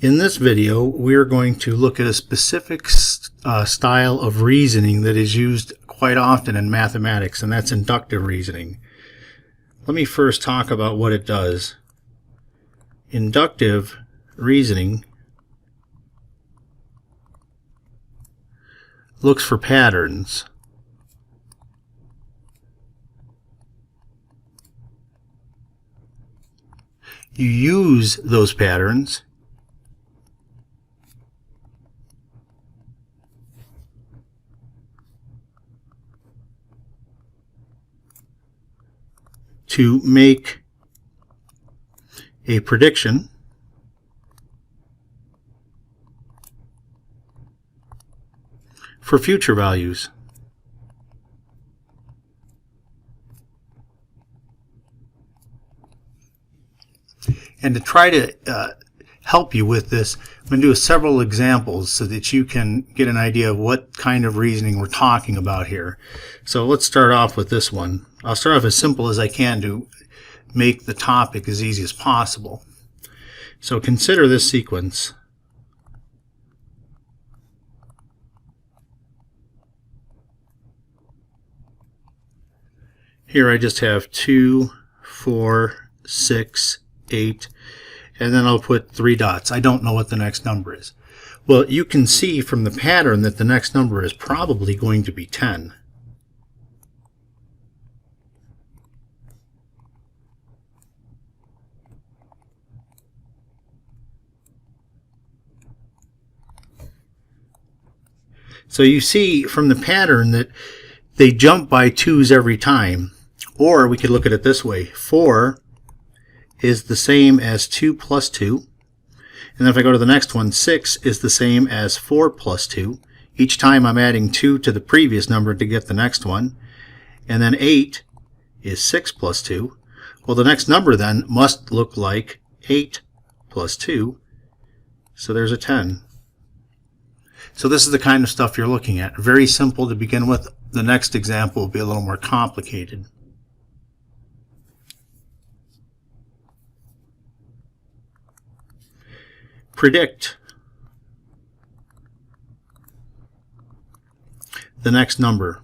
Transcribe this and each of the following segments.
In this video, we're going to look at a specific style of reasoning that is used quite often in mathematics, and that's inductive reasoning. Let me first talk about what it does. Inductive reasoning looks for patterns. You use those patterns to make a prediction for future values. And to try to help you with this, I'm going to do several examples so that you can get an idea of what kind of reasoning we're talking about here. So let's start off with this one. I'll start off as simple as I can to make the topic as easy as possible. So consider this sequence. Here I just have 2, 4, 6, 8, and then I'll put 3 dots. I don't know what the next number is. Well, you can see from the pattern that the next number is probably going to be 10. So you see from the pattern that they jump by 2's every time. Or we could look at it this way. 4 is the same as 2 plus 2. And then if I go to the next one, 6 is the same as 4 plus 2. Each time I'm adding 2 to the previous number to get the next one. And then 8 is 6 plus 2. Well, the next number then must look like 8 plus 2. So there's a 10. So this is the kind of stuff you're looking at. Very simple to begin with. The next example will be a little more complicated. Predict the next number.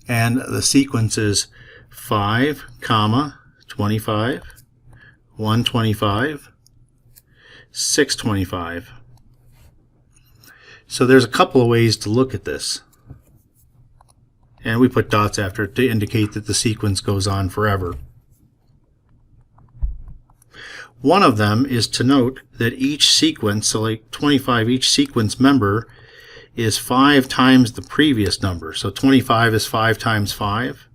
And the sequence is 5, 25, 125, 625. So there's a couple of ways to look at this. And we put dots after it to indicate that the sequence goes on forever. One of them is to note that each sequence, so like 25, each sequence member is 5 times the previous number. So 25 is 5 times 5.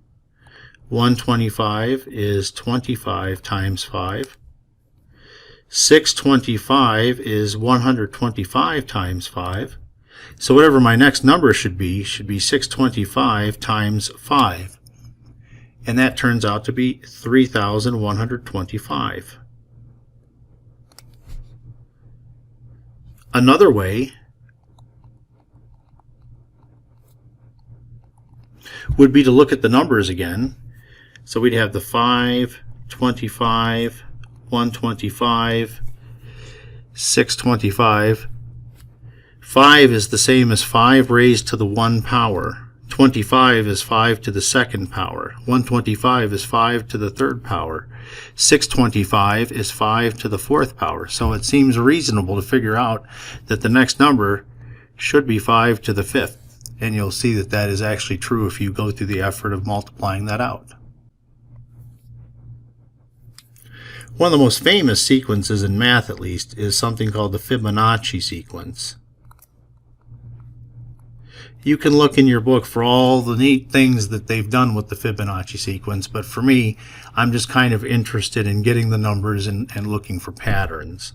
125 is 25 times 5. 625 is 125 times 5. So whatever my next number should be 625 times 5. And that turns out to be 3,125. Another way would be to look at the numbers again. So we'd have the 5, 25, 125, 625. 5 is the same as 5 raised to the 1 power. 25 is 5 to the 2nd power. 125 is 5 to the 3rd power. 625 is 5 to the 4th power. So it seems reasonable to figure out that the next number should be 5 to the 5th. And you'll see that that is actually true if you go through the effort of multiplying that out. One of the most famous sequences in math, at least, is something called the Fibonacci sequence. You can look in your book for all the neat things that they've done with the Fibonacci sequence, but for me, I'm just kind of interested in getting the numbers and looking for patterns.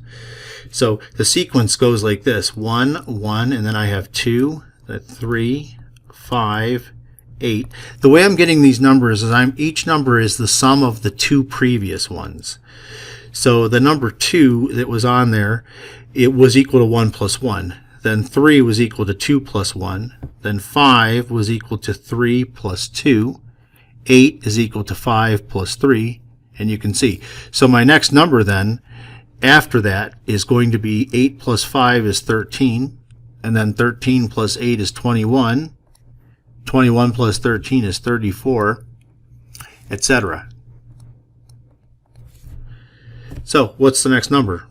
So the sequence goes like this: 1, 1, and then I have 2, 3, 5, 8. The way I'm getting these numbers is each number is the sum of the 2 previous ones. So the number 2 that was on there, it was equal to 1 plus 1. Then 3 was equal to 2 plus 1. Then 5 was equal to 3 plus 2. 8 is equal to 5 plus 3. And you can see. So my next number then, after that, is going to be 8 plus 5 is 13. And then 13 plus 8 is 21. 21 plus 13 is 34, etc. So what's the next number?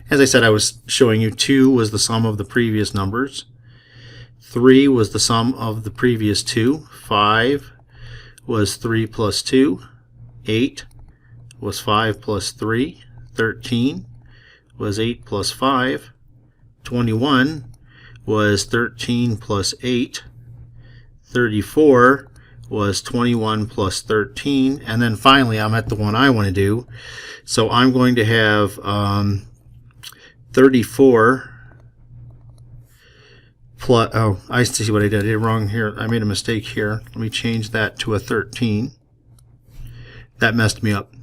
As I said, I was showing you 2 was the sum of the previous numbers. 3 was the sum of the previous 2. 5 was 3 plus 2. 8 was 5 plus 3. 13 was 8 plus 5. 21 was 13 plus 8. 34 was 21 plus 13. And then finally, I'm at the one I want to do. So I'm going to have 34 plus, oh, I see what I did. I did wrong here. I made a mistake here. Let me change that to a 13. That messed me up.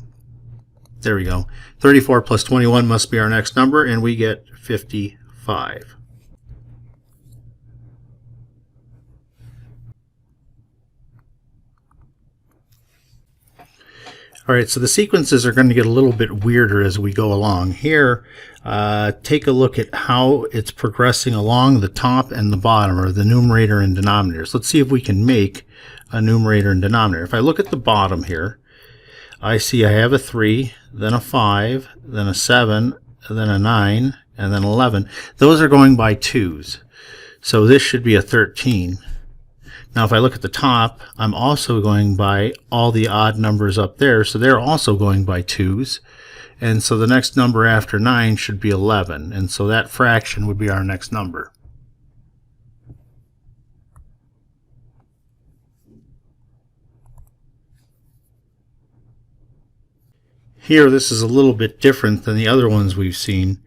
There we go. 34 plus 21 must be our next number, and we get 55. All right, so the sequences are going to get a little bit weirder as we go along. Here, take a look at how it's progressing along the top and the bottom, or the numerator and denominators. Let's see if we can make a numerator and denominator. If I look at the bottom here, I see I have a 3, then a 5, then a 7, then a 9, and then 11. Those are going by 2s. So this should be a 13. Now if I look at the top, I'm also going by all the odd numbers up there, so they're also going by 2s. And so the next number after 9 should be 11, and so that fraction would be our next number. Here, this is a little bit different than the other ones we've seen.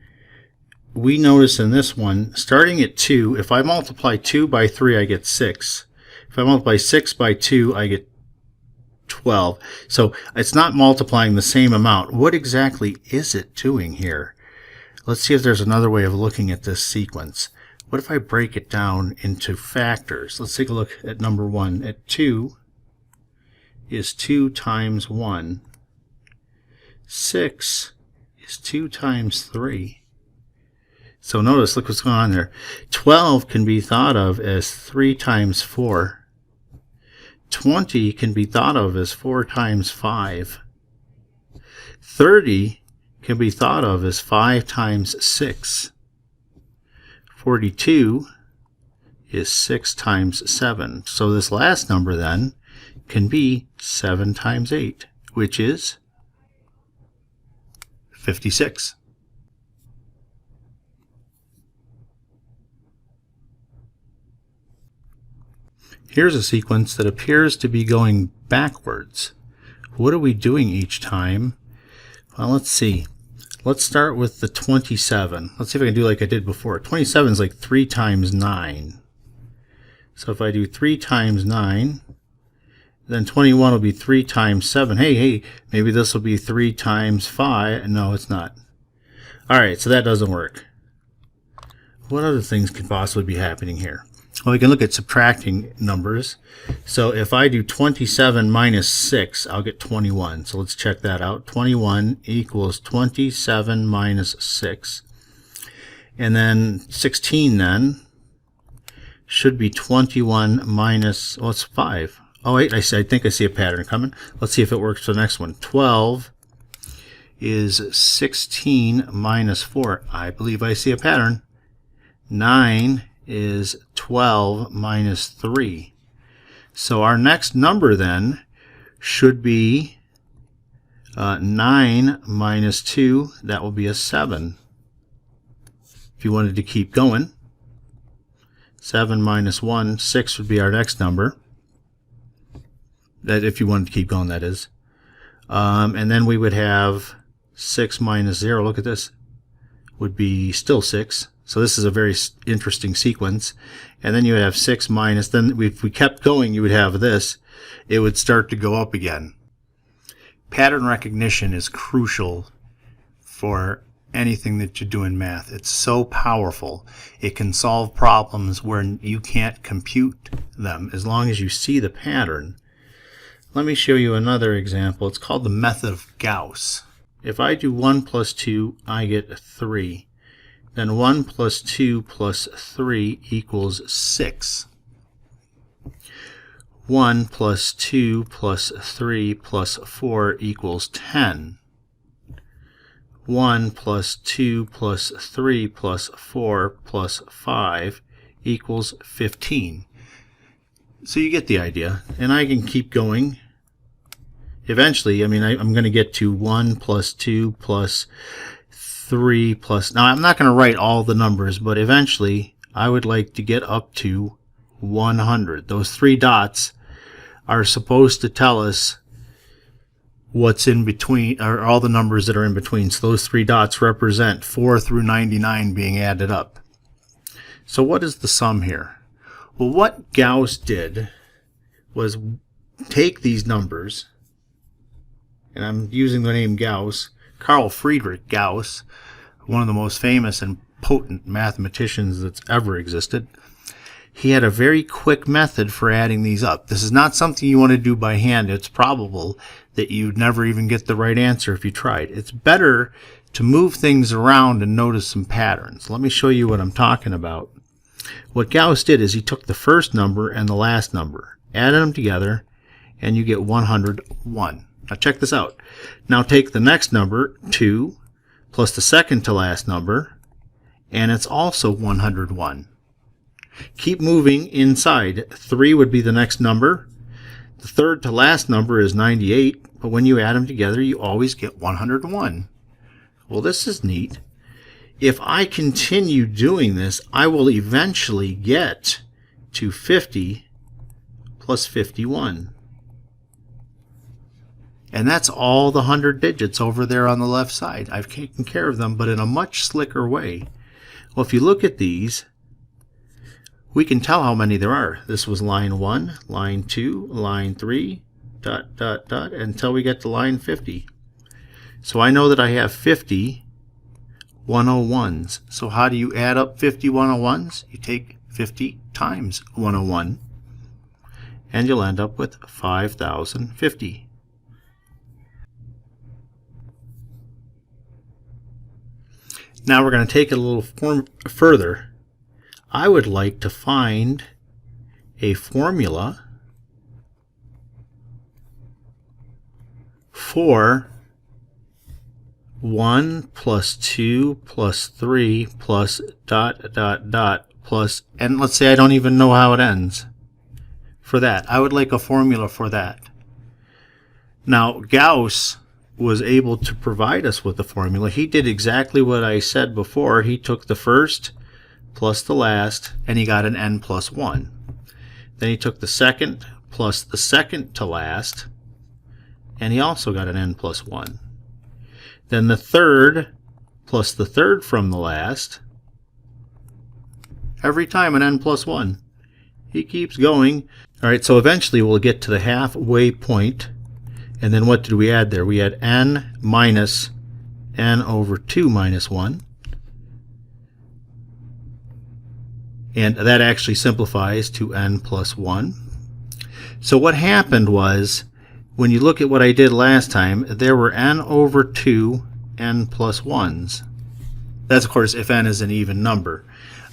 We notice in this one, starting at 2, if I multiply 2 by 3, I get 6. If I multiply 6 by 2, I get 12. So it's not multiplying the same amount. What exactly is it doing here? Let's see if there's another way of looking at this sequence. What if I break it down into factors? Let's take a look at number 1. At 2 is 2 times 1. 6 is 2 times 3. So notice, look what's going on there. 12 can be thought of as 3 times 4. 20 can be thought of as 4 times 5. 30 can be thought of as 5 times 6. 42 is 6 times 7. So this last number then can be 7 times 8, which is 56. Here's a sequence that appears to be going backwards. What are we doing each time? Well, let's see. Let's start with the 27. Let's see if I can do like I did before. 27 is like 3 times 9. So if I do 3 times 9, then 21 will be 3 times 7. Hey, maybe this will be 3 times 5. No, it's not. All right, so that doesn't work. What other things could possibly be happening here? Well, we can look at subtracting numbers. So if I do 27 minus 6, I'll get 21. So let's check that out. 21 equals 27 minus 6. And then 16 then should be 21 minus, well, it's 5. Oh, wait, I think I see a pattern coming. Let's see if it works for the next one. 12 is 16 minus 4. I believe I see a pattern. 9 is 12 minus 3. So our next number then should be 9 minus 2. That will be a 7. If you wanted to keep going, 7 minus 1, 6 would be our next number. That if you wanted to keep going, that is. And then we would have 6 minus 0. Look at this. Would be still 6. So this is a very interesting sequence. And then you would have 6 minus, then if we kept going, you would have this. It would start to go up again. Pattern recognition is crucial for anything that you do in math. It's so powerful. It can solve problems where you can't compute them as long as you see the pattern. Let me show you another example. It's called the method of Gauss. If I do 1 plus 2, I get 3. Then 1 plus 2 plus 3 equals 6. 1 plus 2 plus 3 plus 4 equals 10. 1 plus 2 plus 3 plus 4 plus 5 equals 15. So you get the idea. And I can keep going. Eventually, I mean, I'm going to get to 1 plus 2 plus 3 plus... Now, I'm not going to write all the numbers, but eventually, I would like to get up to 100. Those 3 dots are supposed to tell us what's in between, or all the numbers that are in between. So those 3 dots represent 4 through 99 being added up. So what is the sum here? Well, what Gauss did was take these numbers, and I'm using the name Gauss, Carl Friedrich Gauss, one of the most famous and potent mathematicians that's ever existed. He had a very quick method for adding these up. This is not something you want to do by hand. It's probable that you'd never even get the right answer if you tried. It's better to move things around and notice some patterns. Let me show you what I'm talking about. What Gauss did is he took the first number and the last number, added them together, and you get 101. Now check this out. Now take the next number, 2, plus the second to last number, and it's also 101. Keep moving inside. 3 would be the next number. The third to last number is 98, but when you add them together, you always get 101. Well, this is neat. If I continue doing this, I will eventually get to 50 plus 51. And that's all the 100 digits over there on the left side. I've taken care of them, but in a much slicker way. Well, if you look at these, we can tell how many there are. This was line 1, line 2, line 3, ... until we get to line 50. So I know that I have 50 101s. So how do you add up 50 101s? You take 50 times 101, and you'll end up with 5,050. Now we're going to take it a little further. I would like to find a formula for 1 plus 2 plus 3 plus ... plus, and let's say I don't even know how it ends. For that, I would like a formula for that. Now, Gauss was able to provide us with the formula. He did exactly what I said before. He took the first plus the last, and he got an n plus 1. Then he took the second plus the second to last, and he also got an n plus 1. Then the third plus the third from the last, every time an n plus 1. He keeps going. All right, so eventually we'll get to the halfway point. And then what did we add there? We had n minus n over 2 minus 1. And that actually simplifies to n plus 1. So what happened was, when you look at what I did last time, there were n over 2 n plus 1s. That's, of course, if n is an even number.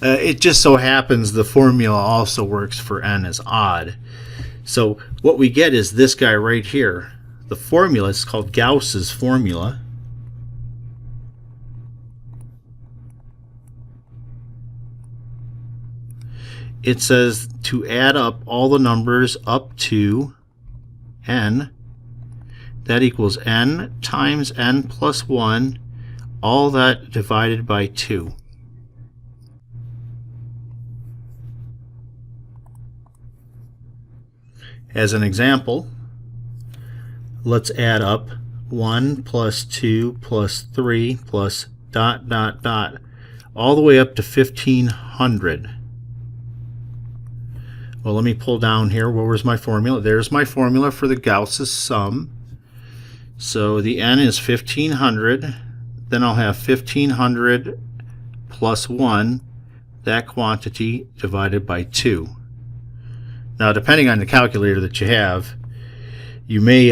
It just so happens the formula also works for n as odd. So what we get is this guy right here. The formula is called Gauss's formula. It says to add up all the numbers up to n. That equals n times n plus 1, all that divided by 2. As an example, let's add up 1 plus 2 plus 3 plus ... all the way up to 1,500. Well, let me pull down here. Where was my formula? There's my formula for the Gauss's sum. So the n is 1,500 then I'll have 1500 plus 1, that quantity divided by 2. Now, depending on the calculator that you have, you may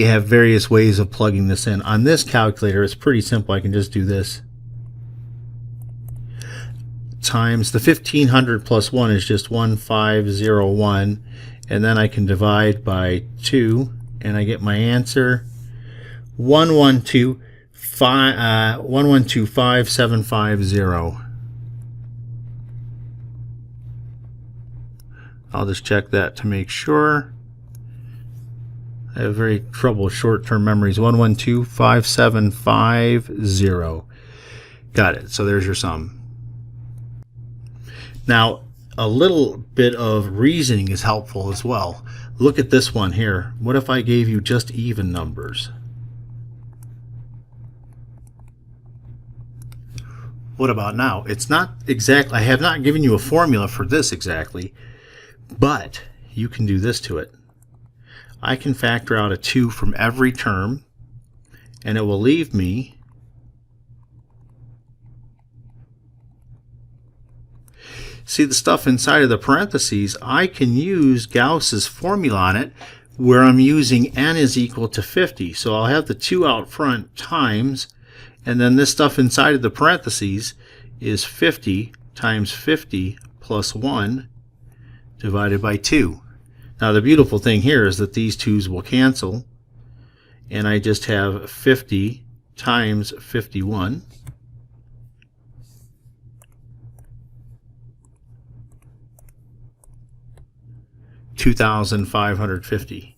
have various ways of plugging this in. On this calculator, it's pretty simple. I can just do this. Times the 1500 plus 1 is just 1501, and then I can divide by 2, and I get my answer 1125750. I'll just check that to make sure. I have very trouble with short-term memories. 1125750. Got it. So there's your sum. Now, a little bit of reasoning is helpful as well. Look at this one here. What if I gave you just even numbers? What about now? It's not exact. I have not given you a formula for this exactly, but you can do this to it. I can factor out a 2 from every term, and it will leave me see the stuff inside of the parentheses. I can use Gauss's formula on it where I'm using n is equal to 50. So I'll have the 2 out front times, and then this stuff inside of the parentheses is 50 times 50 plus 1 divided by 2. Now the beautiful thing here is that these 2's will cancel, and I just have 50 times 51. 2,550.